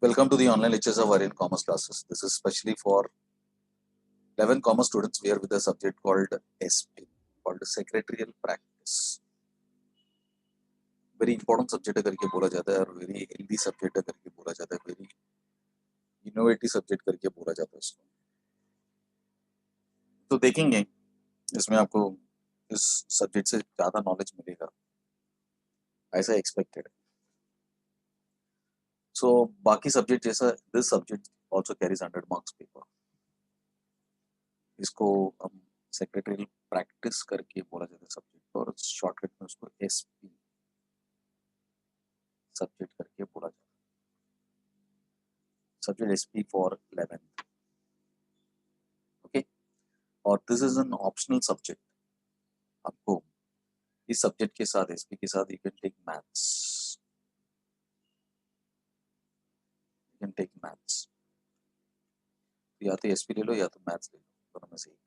Welcome to the online lectures of Aryan Commerce classes. This is especially for 11 commerce students. We are with a subject called SP, called Secretarial Practice. Very important subject करके बोला जाता है और very healthy subject करके बोला जाता है, very innovative subject करके बोला जाता है इसको. तो देखेंगे इसमें आपको इस सब्जेक्ट से ज़्यादा नॉलेज मिलेगा, ऐसा एक्सपेक्टेड. सो बाकी सब्जेक्ट जैसा this subject also carries 100 marks paper. इसको हम सेक्रेटरियल प्रैक्टिस करके बोला जाता है सब्जेक्ट, और शॉर्टकट में उसको एसपी सब्जेक्ट करके बोला जाता है. Subject SP for 11th. Okay, और this is an optional subject. आपको इस सब्जेक्ट के साथ, एसपी के साथ, you can take maths. You can take maths. या तो एसपी ले लो या तो मैथ्स ले लो, दोनों में से एक.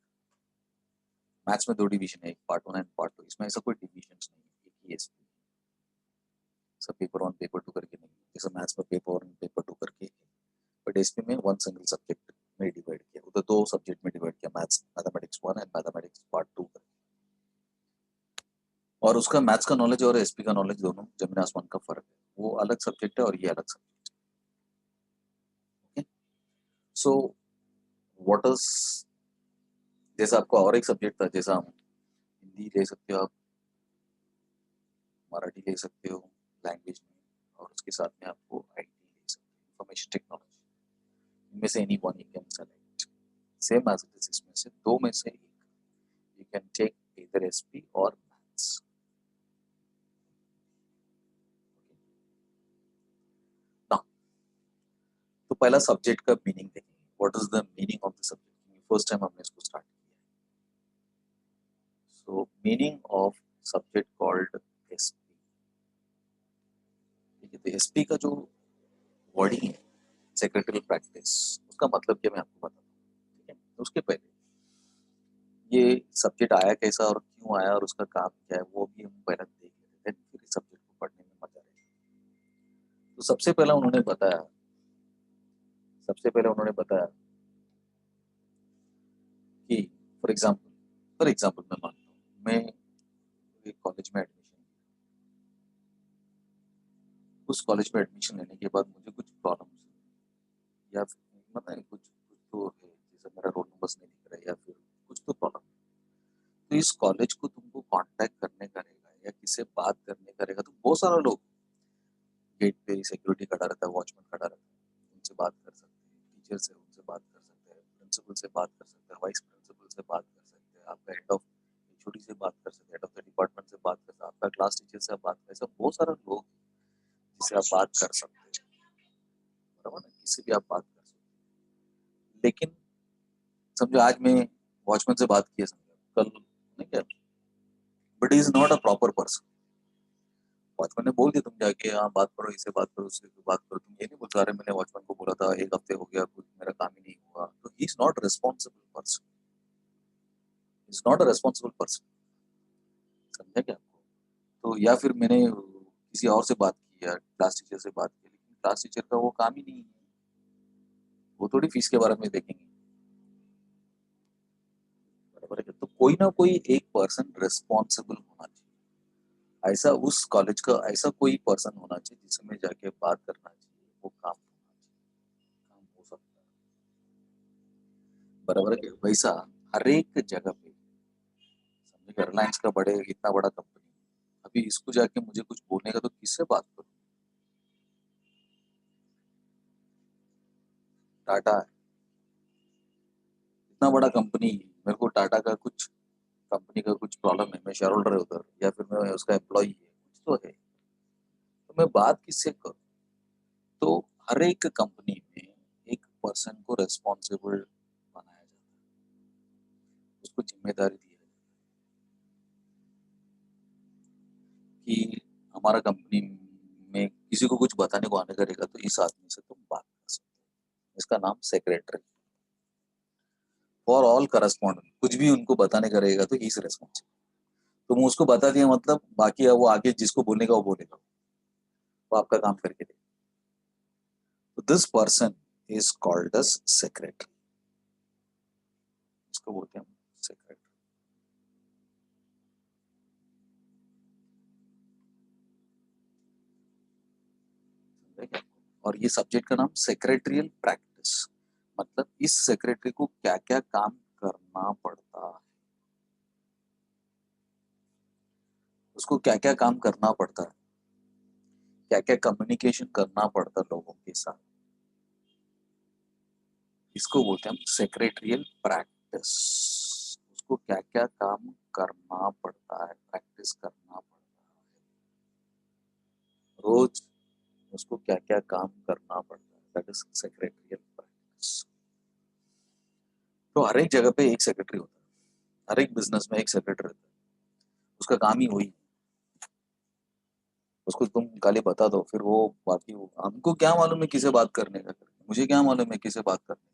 मैथ्स में दो डिवीजन है, एक पार्ट 1 एंड पार्ट 2. इसमें ऐसा कोई डिविजन्स नहीं है, एक ही एसपी. सब पेपर 1 पेपर 2 करके नहीं, जैसे मैथ्स में पेपर 1 पेपर 2 करके है, बट एसपी में वन सिंगल सब्जेक्ट में डिवाइड किया, उधर दो सब्जेक्ट में डिवाइड किया, maths mathematics 1 and mathematics part 2 करके. और उसका मैथ्स का नॉलेज और एसपी का नॉलेज दोनों जमीन आसमान का फर्क है. वो अलग सब्जेक्ट है और ये अलग सब्जेक्ट है. सो व्हाट इज, जैसा आपको और एक सब्जेक्ट था, जैसा हम हिंदी ले सकते हो, आप मराठी ले सकते हो लैंग्वेज में, और उसके साथ में आपको आईटी ले सकते हो, इंफॉर्मेशन टेक्नोलॉजी. इनमें से any one you can select. Same as it is, इसमें से दो में से एक you can take either SP और मैथ्स. तो पहला सब्जेक्ट का मीनिंग देखेंगे. What is the meaning of the subject? First time हमने इसको स्टार्ट किया है. So meaning of subject called SP. ठीक है, तो एसपी का जो वर्डिंग है, सेक्रेटरियल प्रैक्टिस, उसका मतलब क्या मैं आपको बताता हूँ. ठीक है, तो उसके पहले ये सब्जेक्ट आया कैसा और क्यों आया और उसका काम क्या है, वो भी हम पहले देख लेते हैं, फिर इस सब्जेक्ट को पढ़ने में मजा आएगा. तो सबसे पहले उन्होंने बताया कि फॉर एग्जाम्पल मैं मानता हूँ, मैं एक कॉलेज में एडमिशन, उस कॉलेज में एडमिशन लेने के बाद मुझे कुछ प्रॉब्लम्स, या फिर मतलब कुछ तो है, जैसे मेरा रोल नंबर नहीं दिख रहा है या फिर कुछ तो प्रॉब्लम. तो इस कॉलेज को तुमको कांटेक्ट करने का रहेगा या किससे बात करने का रहेगा. तो बहुत सारा लोग गेट पे सिक्योरिटी खड़ा रहता है, वॉचमैन खड़ा रहता है, उनसे बात कर सकते हैं. टीचर से उनसे बात कर सकते हैं, प्रिंसिपल से बात कर सकते हैं, वाइस प्रिंसिपल से बात कर सकते हैं, आपका हेड ऑफ एचओडी से बात कर सकते हैं, हेड ऑफ द डिपार्टमेंट से बात कर सकते हैं, आपका क्लास टीचर से आप बात कर सकते हैं. बहुत सारे लोग जिससे आप बात कर सकते हैं, बराबर ना, किसी भी आप बात कर सकते हैं. लेकिन समझो आज मैं वॉचमैन से बात किया, समझो कल नहीं क्या, but is not a proper person. Watchman ने बोल दिया तुम जाके हाँ बात करो, इससे बात करो, उससे बात करो. तुम ये नहीं बोल, अरे मैंने वॉचमैन को बोला था, एक हफ्ते हो गया, कुछ मेरा काम ही नहीं हुआ. तो he is not responsible person, is not a responsible person. समझा क्या आपको? तो या फिर मैंने किसी और से बात की या क्लास टीचर से बात की, लेकिन क्लास टीचर का वो काम ही नहीं है, वो थोड़ी फीस के बारे में देखेंगे, बराबर है. तो कोई ना कोई एक पर्सन रिस्पॉन्सिबल होना चाहिए. ऐसा उस कॉलेज का ऐसा कोई पर्सन होना चाहिए जिसमें जाके बात करना चाहिए, वो काम होना चाहिए, काम हो सकता है, बराबर है. वैसा हर एक जगह पे, समझे, एयरलाइंस का बड़े इतना बड़ा कंपनी, अभी इसको जाके मुझे कुछ बोलने का तो किससे बात करूं? टाटा है, इतना बड़ा कंपनी, मेरे को टाटा का कुछ कंपनी का कुछ प्रॉब्लम है, मैं शेयर होल्डर है उधर, या फिर मैं उसका एम्प्लॉई है, कुछ तो है, तो मैं बात किससे करूं? तो हर एक कंपनी में एक पर्सन को रेस्पॉन्सिबल बनाया जाता है, उसको जिम्मेदारी दी है कि हमारा कंपनी में किसी को कुछ बताने को आने करेगा तो इस आदमी से तुम बात कर सकते हो. इसका नाम सेक्रेटरी. फॉर ऑल करस्पॉन्डेंट, कुछ भी उनको बताने का रहेगा तो इस रेस्पॉन्सिबल. तुम उसको बता दिया मतलब बाकी है वो आगे जिसको बोलने का वो बोलेगा, वो आपका काम करके दे. तो this person is called as secretary, इसको बोलते हैं सेक्रेटरी। और ये सब्जेक्ट का नाम सेक्रेटरियल प्रैक्टिस, मतलब इस सेक्रेटरी को क्या क्या काम करना पड़ता है, उसको क्या क्या काम करना पड़ता है, क्या क्या कम्युनिकेशन करना पड़ता है लोगों के साथ, इसको बोलते हैं हम सेक्रेटरियल प्रैक्टिस। उसको क्या क्या काम करना पड़ता है, प्रैक्टिस करना पड़ता है रोज, उसको क्या क्या काम करना पड़ता है, दैट इज सेक्रेटरियल प्रैक्टिस। तो हर एक जगह पे एक सेक्रेटरी होता है, हर एक बिजनेस में एक सेक्रेटरी रहता है, उसका काम ही वही है। उसको तुम खाली बता दो, फिर वो बाकी हमको क्या मालूम है किसे बात करने का, मुझे क्या मालूम है किसे बात करने का,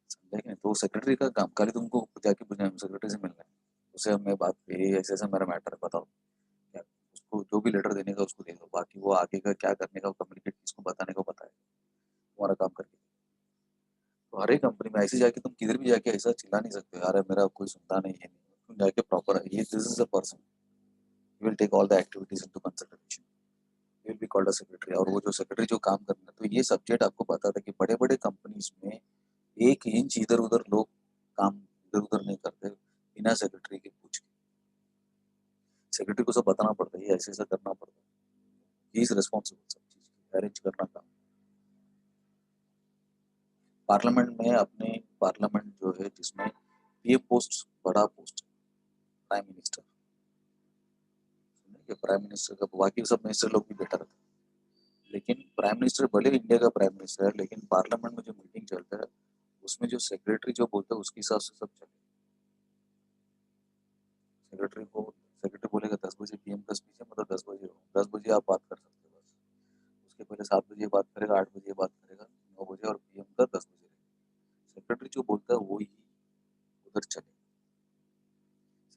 समझे? तो सेक्रेटरी का काम खाली तुमको जाके पूछना है सेक्रेटरी से मिलना है, उससे मैं बात, ये ऐसे ऐसा मेरा मैटर है बताओ क्या, उसको जो भी लेटर देने का उसको दे दो, बाकी वो आगे का क्या करने का कम्युनिकेट किसको बताने को बताए, तुम्हारा काम करके। तो हर एक कंपनी में ऐसे जाके तुम किधर भी जाके ऐसा चिल्ला नहीं सकते यार मेरा कोई सुनता नहीं है, तुम जाके प्रॉपर ये this is a person will take all the activities into consideration, will be called a secretary. और वो जो सेक्रेटरी जो काम करना है, तो ये सब्जेक्ट आपको पता था कि बड़े बड़े कंपनीज में 1 इंच इधर उधर लोग काम इधर उधर नहीं करते बिना सेक्रेटरी के पूछ के। सेक्रेटरी को सब बताना पड़ता है, ये ऐसे ऐसा करना पड़ता है, ही इज रिस्पॉन्सिबल सब चीज अरेंज करना काम। पार्लियामेंट में अपने पार्लियामेंट जो है जिसमें ये पोस्ट बड़ा post prime minister, prime minister का बाकी सब मिनिस्टर लोग भी बेटर रहते हैं, लेकिन प्राइम मिनिस्टर भले इंडिया का प्राइम मिनिस्टर है, लेकिन पार्लियामेंट में जो मीटिंग चलता है उसमें जो सेक्रेटरी जो बोलता है उसके हिसाब से सब चले। सेक्रेटरी को सेक्रेटरी बोलेगा 10 बजे पीएम का स्पीच है, मतलब 10 बजे हो, 10 बजे आप बात कर सकते हो बस, उसके पहले 7 बजे बात करेगा, 8 बजे बात करेगा, 9 बजे, और पीएम का 10 बजे। सेक्रेटरी जो बोलता है वो ही उधर चले,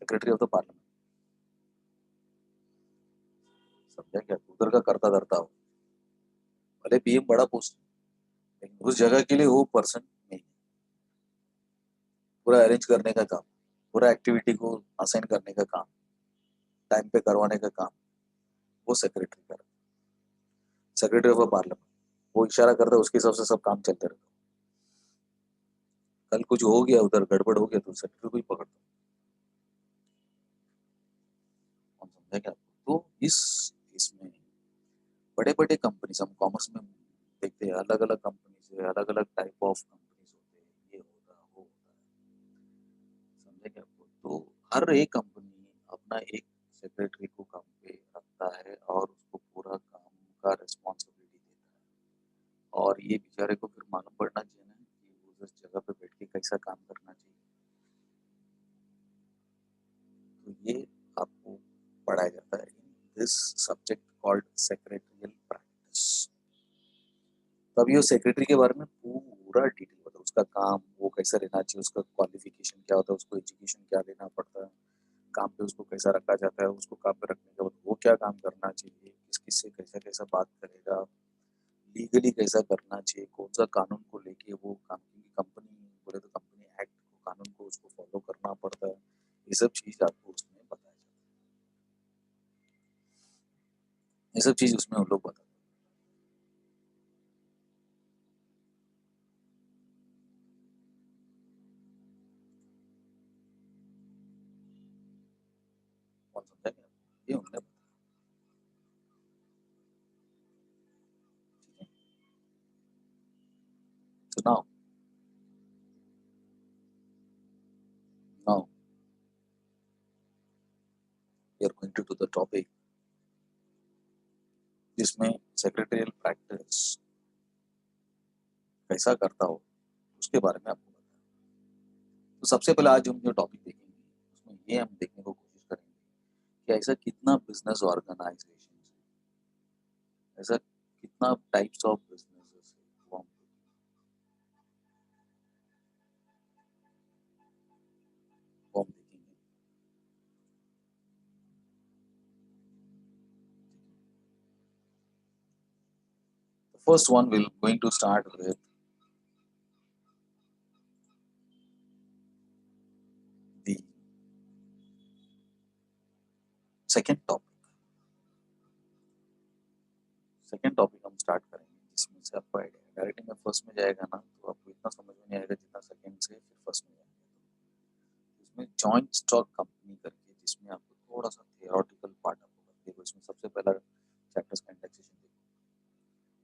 सेक्रेटरी ऑफ द पार्लियामेंट, समझा क्या? उधर का करता धरता हो, भले पीएम बड़ा पोस्ट, लेकिन उस जगह के लिए वो पर्सन नहीं, पूरा अरेंज करने का काम, पूरा एक्टिविटी को असाइन करने का काम, टाइम पे करवाने का काम, वो सेक्रेटरी कर, सेक्रेटरी ऑफ पार्लियामेंट। वो इशारा करता है उसके हिसाब से सब काम चलते रहता है। कल कुछ हो गया उधर गड़बड़ हो गया तो सेक्रेटरी को ही पकड़ दो, समझा क्या? तो इस इसमें बड़े बड़े कंपनीज हम कॉमर्स में देखते हैं, अलग अलग कंपनीज है, अलग अलग टाइप ऑफ कंपनीज होते हैं, ये होता है वो होता है, समझे क्या आपको? तो हर एक कंपनी अपना एक सेक्रेटरी को काम पे रखता है और उसको पूरा काम का रिस्पॉन्सिबिलिटी देता है, और ये बेचारे को फिर मालूम पड़ना चाहिए ना कि उस जगह पे बैठ के कैसा काम करना चाहिए। तो ये आपको पढ़ाया जाता है in this subject called secretarial practice. तभी वो सेक्रेटरी के बारे में पूरा डिटेल होता है, उसका काम वो कैसा रहना चाहिए, उसका क्वालिफिकेशन क्या होता है, उसको एजुकेशन क्या लेना पड़ता है, काम पे उसको कैसा रखा जाता है, उसको काम पे रखने के बाद वो क्या काम करना चाहिए, किस किस से कैसा कैसा बात करेगा, लीगली कैसा करना चाहिए, कौन सा कानून को लेके वो काम की कंपनी बोले तो कंपनी एक्ट को कानून को उसको फॉलो करना पड़ता है, ये सब चीज आपको उसमें बताया जाता है, ये सब चीज उसमें हम लोग बताते हैं। कौन समझा क्या? ये उन्होंने बताया। So now we are going to do the topic जिसमें सेक्रेटरियल प्रैक्टिस कैसा करता हो उसके बारे में आपको बताया। तो सबसे पहले आज हम जो टॉपिक देखेंगे उसमें ये हम देखने को कोशिश करेंगे कि ऐसा कितना बिजनेस ऑर्गेनाइजेशन, ऐसा कितना टाइप्स ऑफ बिजनेस वो हम देखेंगे। first one we're going to start with the second topic. Second topic हम स्टार्ट करेंगे जिसमें से आपको आइडिया डायरेक्टली में फर्स्ट में जाएगा ना तो आपको इतना समझ में नहीं आएगा जितना सेकेंड से फिर फर्स्ट में जाएगा। इसमें जॉइंट स्टॉक कंपनी करके जिसमें आपको थोड़ा सा थियोरेटिकल पार्ट आपको देखो। इसमें सबसे पहला चैप्टर्स का इंडेक्सेशन देखो।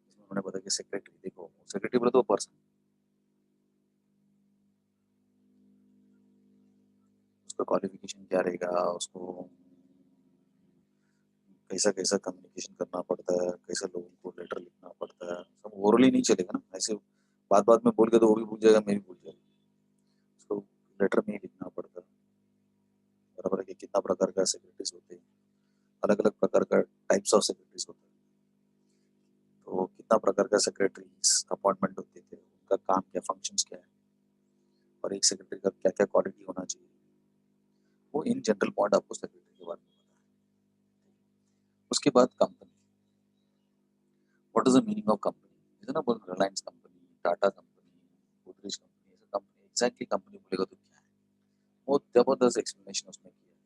इसमें उन्होंने बताया कि सेक्रेटरी देखो, सेक्रेटरी बोले तो पर्सन, उसका क्वालिफिकेशन क्या रहेगा, उसको कैसा कैसा कम्युनिकेशन करना पड़ता है, कैसे लोगों को लेटर लिखना पड़ता है, सब ओरली नहीं चलेगा ना। ऐसे बात बात में बोल के तो वो भी भूल जाएगा, मैं भी भूल जाएगा। उसको लेटर में ही लिखना पड़ता है। बराबर है कि कितना प्रकार का सेक्रेटरीज होते हैं, अलग अलग प्रकार का टाइप्स ऑफ सेक्रेटरीज होते हैं। तो कितना प्रकार का सेक्रेटरीज अपॉइंटमेंट होते थे, उनका काम क्या, फंक्शंस क्या है, और एक सेक्रेटरी का क्या क्या क्वालिटी होना चाहिए, वो इन जनरल पॉइंट आपको सेक्रेटरी के बारे में पता है। उसके बाद company, what is the meaning of company, जैसे ना बोल Reliance company, Tata company, Godrej company, ऐसे कंपनी एग्जैक्टली कंपनी बोलेगा तो क्या है, वो जबरदस्त एक्सप्लेनेशन उसमें किया है।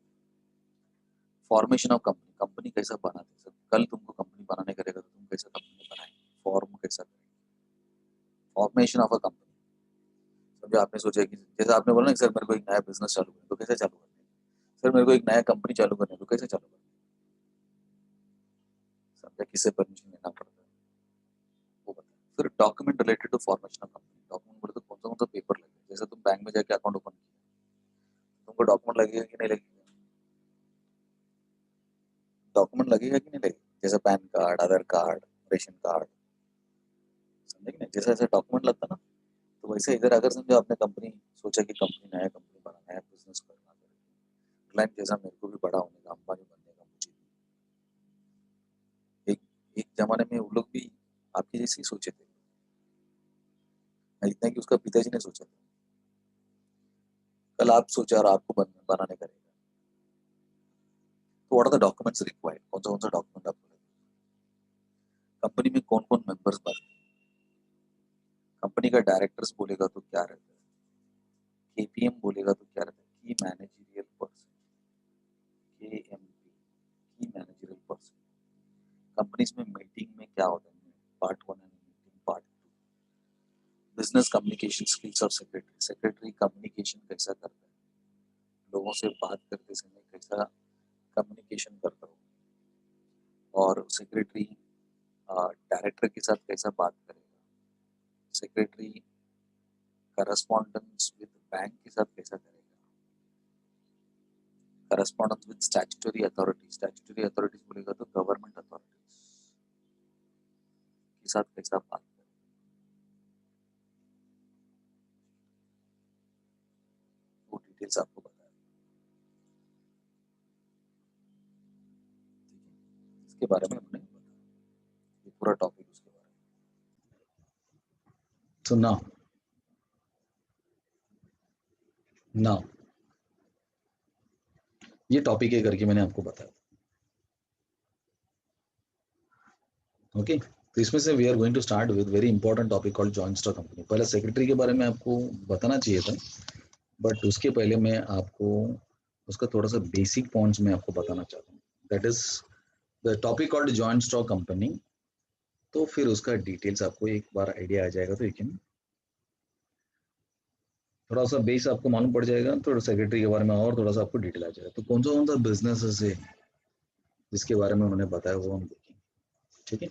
फॉर्मेशन ऑफ कंपनी, कंपनी कैसा बनाते हैं, कल तुमको कंपनी बनाने करेगा तो तुम कैसा कंपनी बनाएंगे, फॉर्म कैसा करेंगे, फॉर्मेशन ऑफ अ कंपनी। समझो आपने सोचा कि जैसे आपने बोला ना सर मेरे को एक नया बिजनेस चालू करना है तो कैसे चालू करना है, सर मेरे को एक नया कंपनी चालू करना है तो कैसे चालू करना है, समझा किससे परमिशन लेना पड़ता है वो बताया। फिर document related to formation of company, document बोले तो कौन सा पेपर लगेगा, जैसे तुम बैंक में जाके अकाउंट ओपन किया तुमको डॉक्यूमेंट लगेगा कि नहीं लगेगा, डॉक्यूमेंट लगेगा कि नहीं लगेगा, जैसे पैन कार्ड, आधार कार्ड, रेशन कार्ड, समझे कि नहीं, जैसे ऐसे डॉक्यूमेंट लगता ना। तो वैसे इधर अगर समझो आपने कंपनी सोचा कि कंपनी नया कंपनी बना, नया बिजनेस करना, रिलायंस जैसा मेरे को भी बड़ा होने का, अंबानी बनने का मुझे एक एक जमाने में वो लोग भी आपके जैसे ही सोचे थे, इतना कि उसका पिताजी ने सोचा था, कल आप सोचा और आपको बनाने करेगा। तो what are the documents required, कौन सा डॉक्यूमेंट आपको लगेगा, कंपनी में कौन कौन मेंबर्स बनते हैं, कंपनी का डायरेक्टर्स बोलेगा तो क्या रहता है, केपीएम बोलेगा तो क्या रहता है, की मैनेजरियल पर्सन, केएमपी, की मैनेजरियल पर्सन। कंपनीज में मीटिंग में क्या होता है, पार्ट वन है meeting, part two business communication skills of secretary, secretary communication कैसा करता है, लोगों से बात करते समय कैसा कम्युनिकेशन करता हो, और सेक्रेटरी डायरेक्टर के साथ कैसा बात करेगा, सेक्रेटरी करस्पॉन्डेंस विद बैंक के साथ कैसा करेगा, correspondence with statutory authority, statutory authorities बोलेगा तो गवर्नमेंट अथॉरिटीज के साथ कैसा बात करेगा, वो डिटेल्स आपको बताया। इसके बारे में हमने ये पूरा टॉपिक उसके बारे में। So now ये टॉपिक है करके मैंने आपको बताया। ओके तो इसमें से we are going to start with very important topic called joint stock company. पहले सेक्रेटरी के बारे में आपको बताना चाहिए था, बट उसके पहले मैं आपको उसका थोड़ा सा बेसिक पॉइंट्स में आपको बताना चाहता हूँ। That is the topic called joint stock company. तो फिर उसका डिटेल्स आपको एक बार आइडिया आ जाएगा, तो यू कैन थोड़ा सा बेस आपको मालूम पड़ जाएगा, तो सेक्रेटरी के बारे में और थोड़ा सा आपको डिटेल आ जाएगा। तो कौन सा बिजनेस है जिसके बारे में उन्होंने बताया वो हम देखेंगे, ठीक है।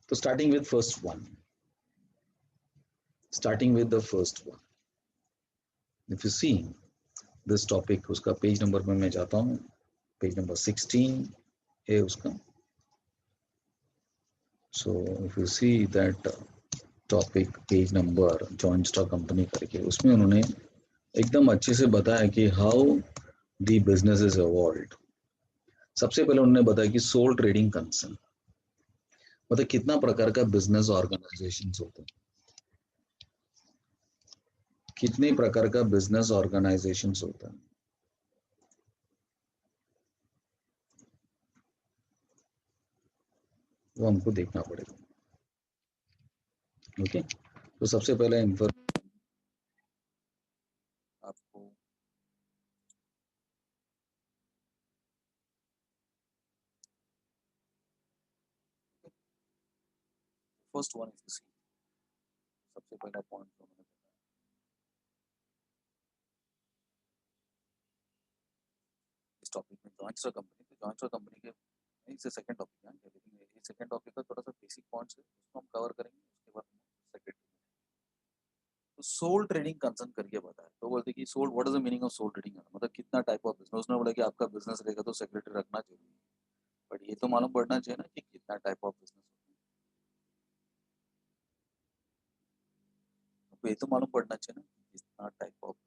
तो starting with the first one, if you see this topic, उसका पेज नंबर में मैं जाता हूँ, पेज नंबर 16 है उसका। So if you see that topic page number joint stock company करके, उसमें उन्होंने एकदम अच्छे से बताया कि how the business is evolved. सबसे पहले उन्होंने बताया कि सोल ट्रेडिंग कंसर्न, मतलब कितना प्रकार का बिजनेस ऑर्गेनाइजेशन होते हैं, कितने प्रकार का बिजनेस ऑर्गेनाइजेशन होता है। वो हमको देखना पड़ेगा। ओके, तो सबसे पहले आपको फर्स्ट वन इज सी, सबसे पहला पॉइंट जो मैंने बताया इस टॉपिक में जॉइंट कंपनी, तो जॉइंट कंपनी के इससे सेकंड टॉपिक है, लेकिन ये सेकंड टॉपिक का थोड़ा सा बेसिक पॉइंट्स है, उसको हम कवर करेंगे, उसके बाद हम सेक्रेटरी। तो सोल ट्रेडिंग कंसर्न करके बताया, तो बोलते कि sole, what is the meaning of sole trading, मतलब कितना टाइप ऑफ बिजनेस, उसने बोला कि आपका बिजनेस रहेगा तो सेक्रेटरी रखना जरूरी है, बट ये तो मालूम पड़ना चाहिए ना कि कितना टाइप ऑफ बिजनेस होता है, आपको ये तो मालूम पड़ना चाहिए ना कि कितना टाइप ऑफ बिजनेस।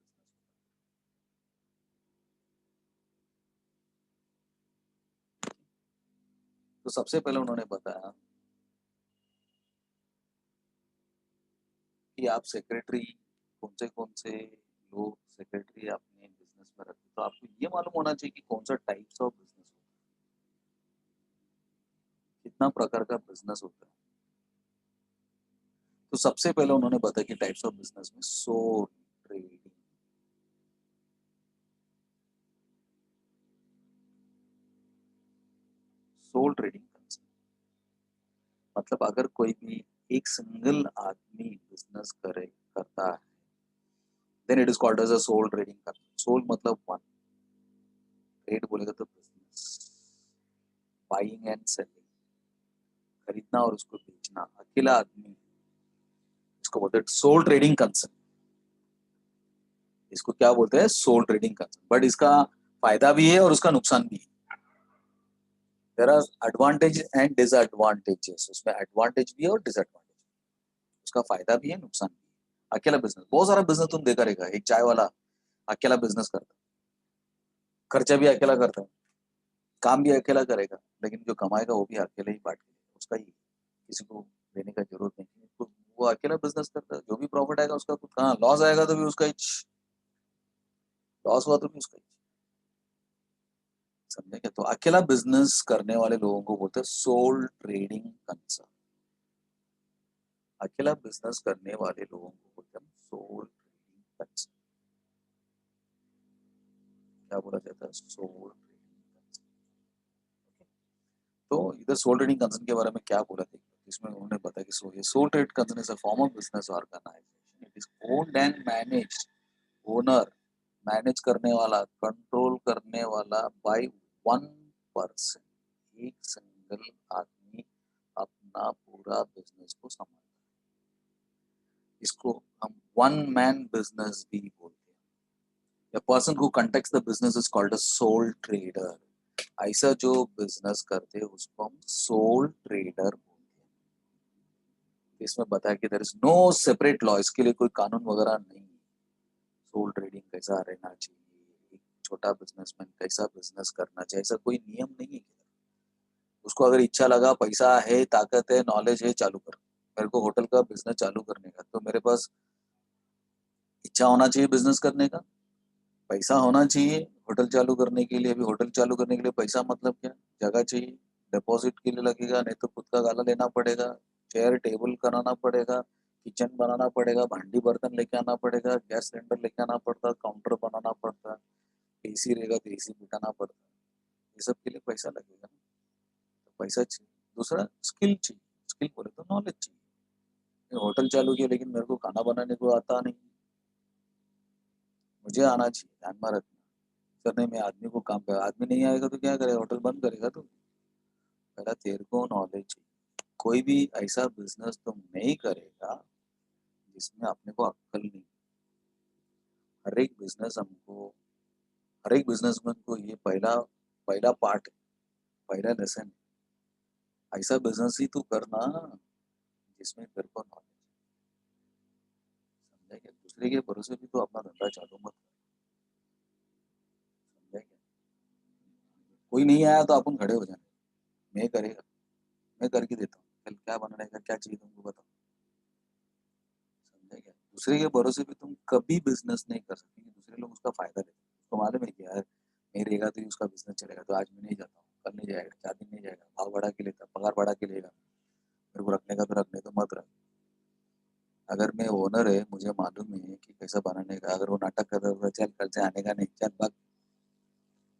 तो सबसे पहले उन्होंने बताया कि आप सेक्रेटरी कौन से लोग सेक्रेटरी अपने बिजनेस में रखते, तो आपको ये मालूम होना चाहिए कि कौन सा टाइप्स ऑफ बिजनेस होता है, कितना प्रकार का बिजनेस होता है। तो सबसे पहले उन्होंने बताया कि टाइप्स ऑफ बिजनेस में सोल ट्रेडिंग, सोल ट्रेडिंग मतलब अगर कोई भी एक सिंगल आदमी बिजनेस करता है, then it is called as a sole trading. Sole मतलब वन, ट्रेड बोलेगा तो बिजनेस, बाइंग एंड सेलिंग, खरीदना और उसको बेचना, अकेला आदमी, इसको बोलते हैं सोल ट्रेडिंग कंसेप्ट। इसको क्या बोलते हैं, सोल ट्रेडिंग कंसेप्ट। बट इसका फायदा भी है और उसका नुकसान भी है। There are advantage and disadvantages, उसमें एडवांटेज भी है और डिसएडवांटेज, उसका फायदा भी है नुकसान भी है। अकेला बिजनेस, बहुत सारा बिजनेस तुम देखा रहेगा, एक चाय वाला अकेला बिजनेस करता है, खर्चा भी अकेला करता है, काम भी अकेला करेगा, लेकिन जो कमाएगा वो भी अकेले ही बांट के, उसका ही, किसी को देने का जरूरत नहीं है, तो वो अकेला बिजनेस करता है, जो भी प्रॉफिट आएगा उसका खुद, हाँ लॉस आएगा तो भी उसका ही, लॉस हुआ तो भी उसका ही, समझे क्या। तो अकेला बिजनेस करने वाले लोगों को बोलते हैं सोल ट्रेडिंग कंसर्न, अकेला बिजनेस करने वाले लोगों को बोलते हैं सोल ट्रेडिंग कंसर्न। क्या बोला जाता है, सोल ट्रेडिंग कंसर्न। तो इधर सोल ट्रेडिंग कंसर्न के बारे में क्या बोला था, इसमें उन्होंने बताया कि sole trade concern is a form of business organization, it is owned and manage, owner manage करने वाला, कंट्रोल करने वाला बाय वन पर्सन, एक सिंगल आदमी अपना पूरा बिजनेस को संभालता है, इसको हम वन मैन बिजनेस भी बोलते हैं। A person who conducts the business is called a sole trader। ऐसा जो बिजनेस करते हैं उसको हम सोल ट्रेडर बोलते हैं। इसमें बताया कि there is no separate law, इसके लिए कोई कानून वगैरह नहीं है, सोल ट्रेडिंग कैसा रहना चाहिए, एक छोटा बिजनेसमैन कैसा बिजनेस करना चाहिए, ऐसा कोई नियम नहीं है। उसको अगर इच्छा लगा, पैसा है, ताकत है, नॉलेज है, चालू कर, मेरे को होटल का बिजनेस चालू करने का, तो मेरे पास इच्छा होना चाहिए बिजनेस करने का, पैसा होना चाहिए होटल चालू करने के लिए। अभी होटल चालू करने के लिए पैसा मतलब क्या, जगह चाहिए, डिपॉजिट के लिए लगेगा, नहीं तो खुद का गाला लेना पड़ेगा, चेयर टेबल कराना पड़ेगा, किचन बनाना पड़ेगा, भांडी बर्तन लेके आना पड़ेगा, गैस सिलेंडर लेके आना पड़ता, काउंटर बनाना पड़ता, एसी रहेगा तो एसी बिठाना पड़ता, ये सब के लिए पैसा लगेगा ना, तो पैसा चाहिए। दूसरा स्किल चाहिए, स्किल बोले तो नॉलेज चाहिए। होटल चालू किया लेकिन मेरे को खाना बनाने को आता नहीं, मुझे आना चाहिए, ध्यान में रखना। करने में आदमी को काम कर, आदमी नहीं आएगा तो क्या करेगा, होटल बंद करेगा। तो पहला तेरे को नॉलेज चाहिए, कोई भी ऐसा बिजनेस तुम नहीं करेगा जिसमें अपने को अक्ल नहीं। हर एक बिजनेस हमको, हर एक बिजनेसमैन को ये पहला पहला पार्ट, पहला लेसन, ऐसा बिजनेस ही तू करना जिसमें तेरे को नॉलेज, समझा क्या। दूसरे के भरोसे भी तो अपना धंधा चालू मत कर, समझा क्या। कोई नहीं आया तो अपन खड़े हो जाए, मैं करेगा, मैं करके देता हूँ, कल क्या बनाने का, क्या चाहिए तुमको बताओ, समझा क्या। दूसरे के भरोसे पे तुम कभी बिजनेस नहीं कर सकते, दूसरे लोग उसका फायदा लेते हैं, उसको मालूम है कि यार नहीं रहेगा तो ही उसका बिजनेस चलेगा, तो आज मैं नहीं जाता हूँ, कल नहीं जाएगा, 4 दिन नहीं जाएगा, भाव बढ़ा के लेता, पगार बढ़ा के लेगा, मेरे को रखने का तो रखने, तो मत रख, अगर मैं ओनर है, मुझे मालूम है कि कैसा बनाने का, अगर वो नाटक कर रहा था, चल कल से आने का नहीं, चल भाग,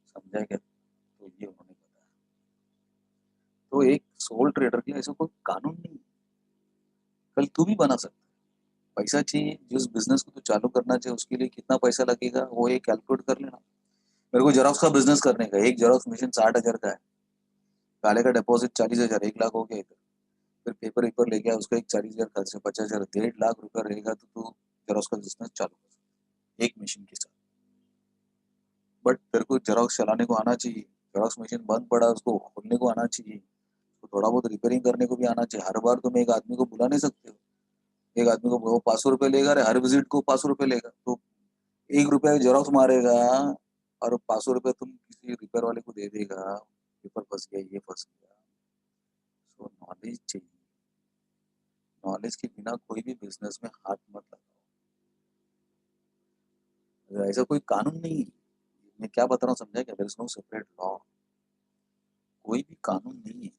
समझा क्या? तो ये उन्होंने बताया। तो एक सोल ट्रेडर के लिए ऐसा कोई कानून नहीं है। कल तू भी बना सकता है। पैसा चाहिए, जिस बिजनेस को तू चालू करना चाहिए उसके लिए कितना पैसा लगेगा वो एक कैलकुलेट कर लेना। मेरे को जेरोक्स का बिजनेस करने का, एक जेरोक्स मशीन 60,000 का है, काले का डिपॉजिट 40,000, 1 लाख हो गया इधर। फिर पेपर वेपर ले गया, उसका एक 40,000 खर्च है, 50,000, 1.5 लाख रुपया रहेगा तो तू जेरोक्स का बिजनेस चालू कर एक मशीन के साथ। बट तेरे को जेरोक्स चलाने को आना चाहिए, जेरोक्स मशीन बंद पड़ा उसको खोलने को आना चाहिए, तो थोड़ा बहुत रिपेयरिंग करने को भी आना चाहिए। हर बार तुम एक आदमी को बुला नहीं सकते हो। एक आदमी को वो 500 रुपये लेगा, हर विजिट को 500 रुपये लेगा, तो 1 रुपया जेरोक्स मारेगा और 500 रुपये तुम किसी रिपेयर वाले को दे देगा। पेपर फंस गया, ये फंस गया। सो नॉलेज चाहिए। नॉलेज के बिना कोई भी बिजनेस में हाथ मत लगाओ। ऐसा कोई कानून नहीं है। मैं क्या बता रहा हूँ समझा क्या? There is no separate law. कोई भी कानून नहीं है,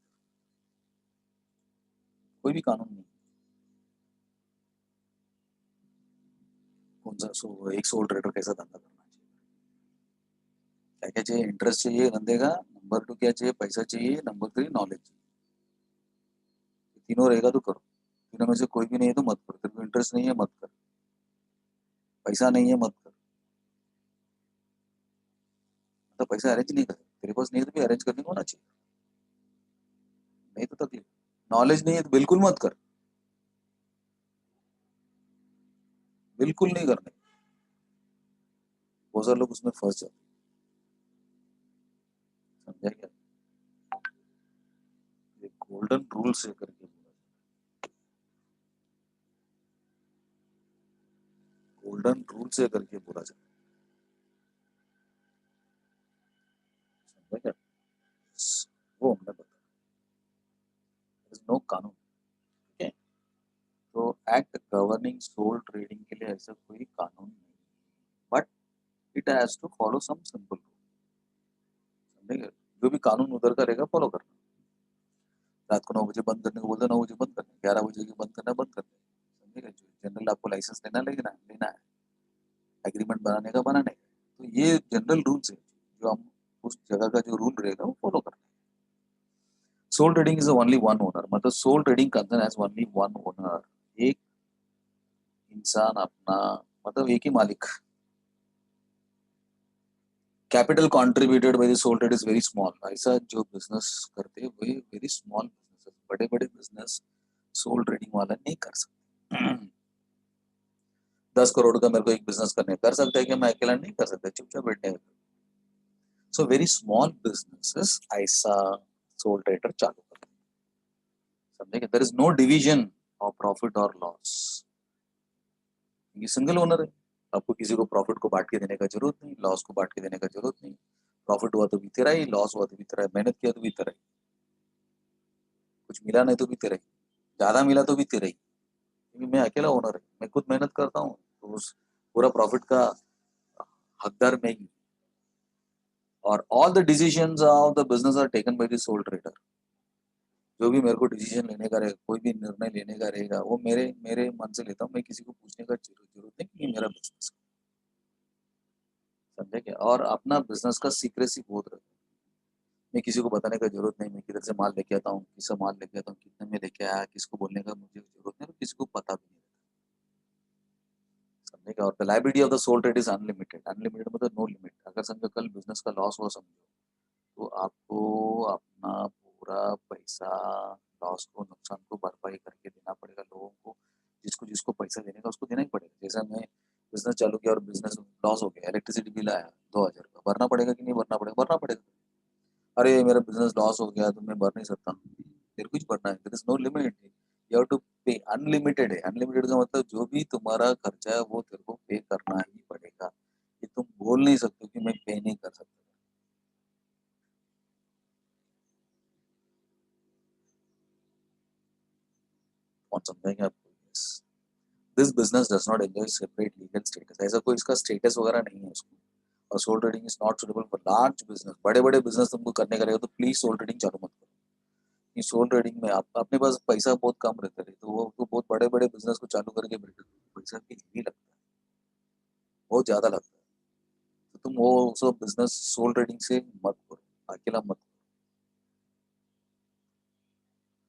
कोई भी कानून नहीं। कौन सा एक सोल ट्रेडर कैसा धंधा करना चाहिए? क्या क्या चाहिए? इंटरेस्ट चाहिए धंधे का, नंबर 2 क्या चाहिए? पैसा चाहिए, नंबर 3 नॉलेज चाहिए। तीनों रहेगा तो करो। तीनों में से कोई भी नहीं है तो मत करो। तेरे को इंटरेस्ट नहीं है मत कर, पैसा नहीं है मत कर। मतलब पैसा अरेंज नहीं कर सकते, तेरे पास नहीं है तो भी अरेंज करने को होना चाहिए, नहीं तो तकलीफ। नॉलेज नहीं है तो बिल्कुल मत कर, बिल्कुल नहीं करने। बहुत सारे लोग उसमें फंस जाते हैं, समझा क्या? ये गोल्डन रूल से करके गोल्डन रूल से करके बोला जाता है, समझा क्या? वो हमने बताया, नो कानून। ठीक है? तो एक्ट गवर्निंग सोल ट्रेडिंग के लिए ऐसा कोई कानून नहीं, but it has to follow some simple rule. समझे क्या? जो भी कानून उधर का रहेगा फॉलो करना। रात को 9 बजे बंद करने को बोलते 9 बजे बंद करना, 11 बजे की बंद करना, बंद करना। समझे क्या? जनरल आपको लाइसेंस लेना लेना लेना है, एग्रीमेंट बनाने का बनाने का। तो ये जनरल रूल्स है, जो हम उस जगह का जो रूल रहेगा वो फॉलो करना है। Sole trading is only one owner, मतलब sole trading concern has only one owner. एक इंसान अपना, मतलब एक ही मालिक। Capital contributed by the sole trade is very small. ऐसा जो बिजनेस करते हैं वही वेरी स्मॉल बिजनेस, बड़े बड़े बिजनेस सोल ट्रेडिंग वाला नहीं कर सकते। 10 करोड़ का मेरे को एक बिजनेस करने कर सकता है कि मैं अकेला नहीं कर सकता, चुपचाप बैठे। सो वेरी स्मॉल बिजनेसेस ऐसा सोल ट्रेडर चालू करते हैं। समझे? There is no division of profit और लॉस। ये सिंगल ओनर है, आपको किसी को प्रॉफिट को बांट के देने का जरूरत नहीं, लॉस को बांट के देने का जरूरत नहीं। प्रॉफिट हुआ तो भी तेरा ही, लॉस हुआ तो भी तेरा ही, मेहनत किया तो भी तेरा ही, कुछ मिला नहीं तो भी तेरा ही, ज्यादा मिला तो भी तेरा ही, क्योंकि मैं अकेला ओनर है, मैं खुद मेहनत करता हूँ, तो उस पूरा प्रॉफिट का हकदार मैं ही। और all the decisions of the business are taken by the sole trader. जो भी मेरे को डिसीजन लेने का रहेगा, कोई भी निर्णय लेने का रहेगा, वो मेरे मेरे मन से लेता हूँ। मैं किसी को पूछने का जरूरत नहीं कि ये मेरा बिजनेस है। समझे क्या? और अपना बिजनेस का सीक्रेसी बहुत रहता है। मैं किसी को बताने का जरूरत नहीं, मैं किधर से माल लेके आता हूँ, किससे माल लेके आता हूँ, कितने में लेके आया, किसको बोलने का मुझे जरूरत नहीं, किसी को पता भी नहीं रहता। समझे क्या? और the liability of the sole trade is unlimited. Unlimited मतलब नो लिमिट। अगर समझो कल बिजनेस का लॉस हुआ समझो, तो आपको अपना पूरा पैसा लॉस को, नुकसान को भरपाई करके देना पड़ेगा लोगों को। जिसको जिसको पैसा देने का उसको देना ही पड़ेगा। जैसा मैं बिजनेस चालू किया और बिजनेस लॉस हो गया, इलेक्ट्रिसिटी बिल आया 2,000 का, भरना पड़ेगा कि नहीं भरना पड़ेगा? भरना पड़ेगा। अरे मेरा बिजनेस लॉस हो गया तो मैं भर नहीं सकता, फिर कुछ भरना है। There is no limit, you have to pay. Unlimited है। अनलिमिटेड का मतलब जो भी तुम्हारा खर्चा है वो तेरे को पे करना ही पड़ेगा। ये तुम बोल नहीं सकते कि मैं पे नहीं कर सकता। कौन समझाएंगे आपको? This business does not enjoy separate legal status. ऐसा कोई इसका स्टेटस वगैरह नहीं है उसको। और sole trading is not suitable for large business. बड़े बड़े बिजनेस तुमको करने का रहेगा तो प्लीज सोल ट्रेडिंग चालू मत करो। सोल ट्रेडिंग में आप अपने पास पैसा बहुत कम रहता है, तो वो तो बहुत बड़े बड़े बिजनेस को चालू करके बैठे, पैसा भी नहीं लगता है, बहुत ज्यादा लगता है। तो तुम वो सब बिजनेस सोल ट्रेडिंग से मत करो, अकेला मत करो,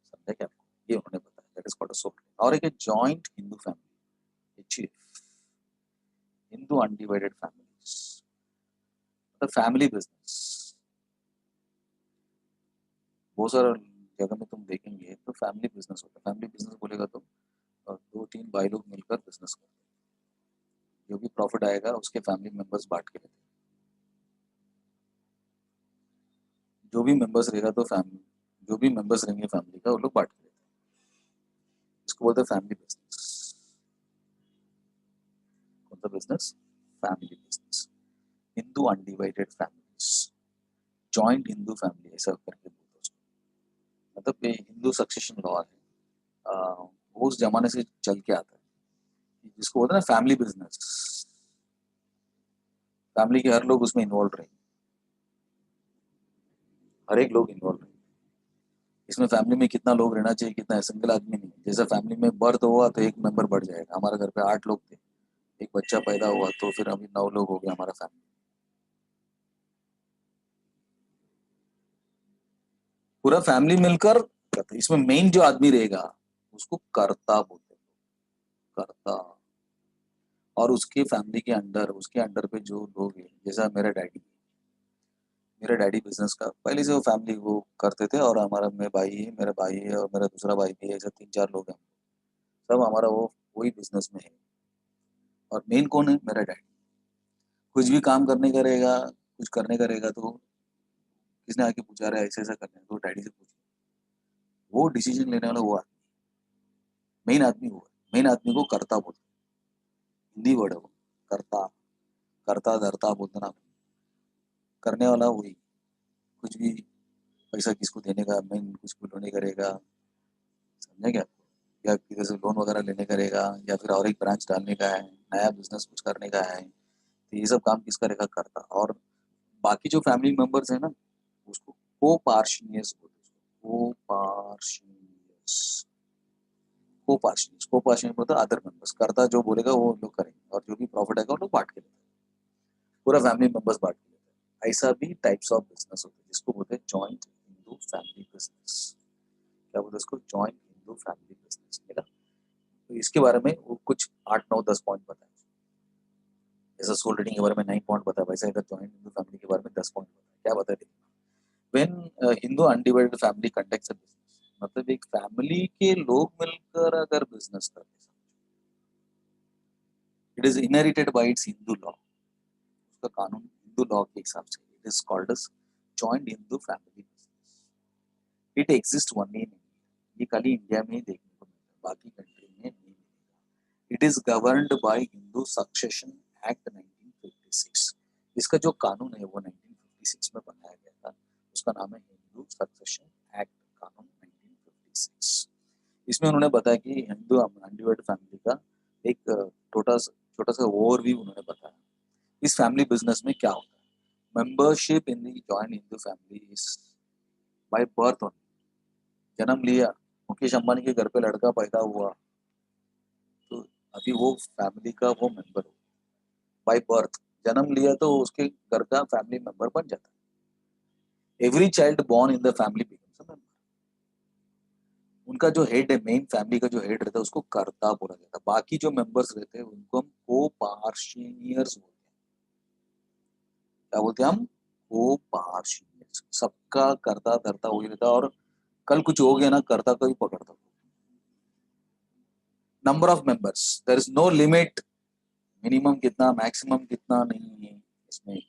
समझा क्या आपको? ये उन्होंने बताया, that is called a sole trading. और एक है joint Hindu family, HEF, Hindu undivided families, मतलब फैमिली बिजनेस। बहुत सारा जगह में तुम देखेंगे तो फैमिली बिजनेस होता है। फैमिली बिजनेस बोलेगा तो दो तीन भाई लोग मिलकर बिजनेस करते हैं, जो भी प्रॉफिट आएगा उसके फैमिली मेंबर्स बांट के लेते हैं। जो भी मेंबर्स रहेगा तो फैमिली, जो भी मेंबर्स रहेंगे फैमिली का वो लोग बांट के लेते हैं। इसको बोलते हैं फैमिली बिजनेस। कौन सा business? Family business. Hindu undivided families, joint Hindu family, ऐसा करके बोलते हैं उसको। मतलब ये हिंदू सक्सेशन लॉ है, वो उस जमाने से चल के आता है, जिसको बोलते हैं ना फैमिली बिजनेस। फैमिली के हर लोग उसमें इन्वॉल्व रहेंगे, हर एक लोग इन्वॉल्व रहेंगे। इसमें फैमिली में कितना लोग रहना चाहिए, कितना है, सिंगल आदमी नहीं। जैसा फैमिली में बर्थ हुआ तो एक मेंबर बढ़ जाएगा। हमारे घर पे 8 लोग थे, एक बच्चा पैदा हुआ तो फिर अभी 9 लोग हो गया हमारा फैमिली। पूरा फैमिली मिलकर करता है। इसमें मेन जो आदमी रहेगा उसको कर्ता बोलते हैं, कर्ता। और उसके फैमिली के अंडर, उसके अंडर पे जो लोग हैं, जैसा मेरा डैडी बिजनेस का पहले से वो फैमिली वो करते थे, और हमारा मेरा भाई है, मेरा भाई है और मेरा दूसरा भाई भी है, ऐसा 3-4 लोग हैं। सब हमारा वो वही बिजनेस में है। और मेन कौन है? मेरा डैडी। कुछ भी काम करने का रहेगा, कुछ करने का रहेगा तो किसने आके पूछा रहा है ऐसे ऐसा करना है, तो डैडी से पूछ। वो डिसीजन लेने वाला वो आदमी, मेन आदमी वो है। मेन आदमी को कर्ता बोलते हैं, हिंदी वर्ड है वो, कर्ता। कर्ता धर्ता बोलते ना, करने वाला वही। कुछ भी पैसा किसको देने का, मेन कुछ भी लोने करेगा, समझे क्या? या किधर से लोन वगैरह लेने का रहेगा, या फिर और एक ब्रांच डालने का है, नया बिजनेस कुछ करने का है, तो ये सब काम किसका रहेगा? करता। और बाकी जो फैमिली मेंबर्स है ना, उसको कोपार्शनियस बोलते हैं, कोपार्शनियस। कोपार्शनियस मतलब अदर मेंबर्स। करता जो बोलेगा वो लोग करेंगे, और जो भी प्रॉफिट आएगा वो लोग बांट के लेते हैं, पूरा फैमिली मेंबर्स बांट के लेते हैं। ऐसा भी टाइप्स ऑफ बिजनेस होते हैं, जिसको बोलते हैं जॉइंट हिंदू फैमिली बिजनेस। क्या बोलते हैं उसको? Joint Hindu family business. मिला? तो इसके बारे में वो कुछ 8-9-10 पॉइंट बताए। जैसा सोल रीडिंग के बारे में 9 पॉइंट बताया, वैसे अगर जॉइंट हिंदू फैमिली के बारे में 10 पॉइंट बताया। क्या बताया? When Hindu undivided family conducts a business, मतलब एक फैमिली के लोग मिलकर अगर बिजनेस करते हैं, it is inherited by its Hindu law. उसका कानून हिंदू लॉ के हिसाब से it is called as joint Hindu family business. It exist only in India. ये खाली इंडिया में ही देखने को मिलता है, बाकी कंट्री में नहीं मिलेगा। It is governed bye Hindu succession act 1956। इसका जो कानून है वो 1956 में बनाया गया था। उसका नाम है हिंदू सक्सेशन एक्ट, कानून 1956। इसमें उन्होंने बताया कि हिंदू अनडिवाइडेड फैमिली का एक छोटा सा ओवरव्यू उन्होंने बताया। इस फैमिली बिजनेस में क्या होता है? Membership in the joint Hindu family is by birth only. जन्म लिया, मुकेश अंबानी के घर पे लड़का पैदा हुआ, तो अभी वो फैमिली का वो मेंबर हो, बाय बर्थ। जन्म लिया तो उसके घर का फैमिली मेंबर बन जाता है। Every child born in the family becomes a member. उनका जो हेड है, मेन फैमिली का जो हेड रहता है, उसको कर्ता बोला जाता है। बाकी जो मेंबर्स रहते हैं उनको हम कोपार्शिनियर्स बोलते हैं। क्या बोलते हैं हम? कोपार्शिनियर्स। सबका कर्ता धर्ता वही रहता है, और कल कुछ हो गया ना, कर्ता को ही पकड़ता। Number of members, there is no limit. Minimum कितना, मैक्सिमम कितना नहीं है इसमें।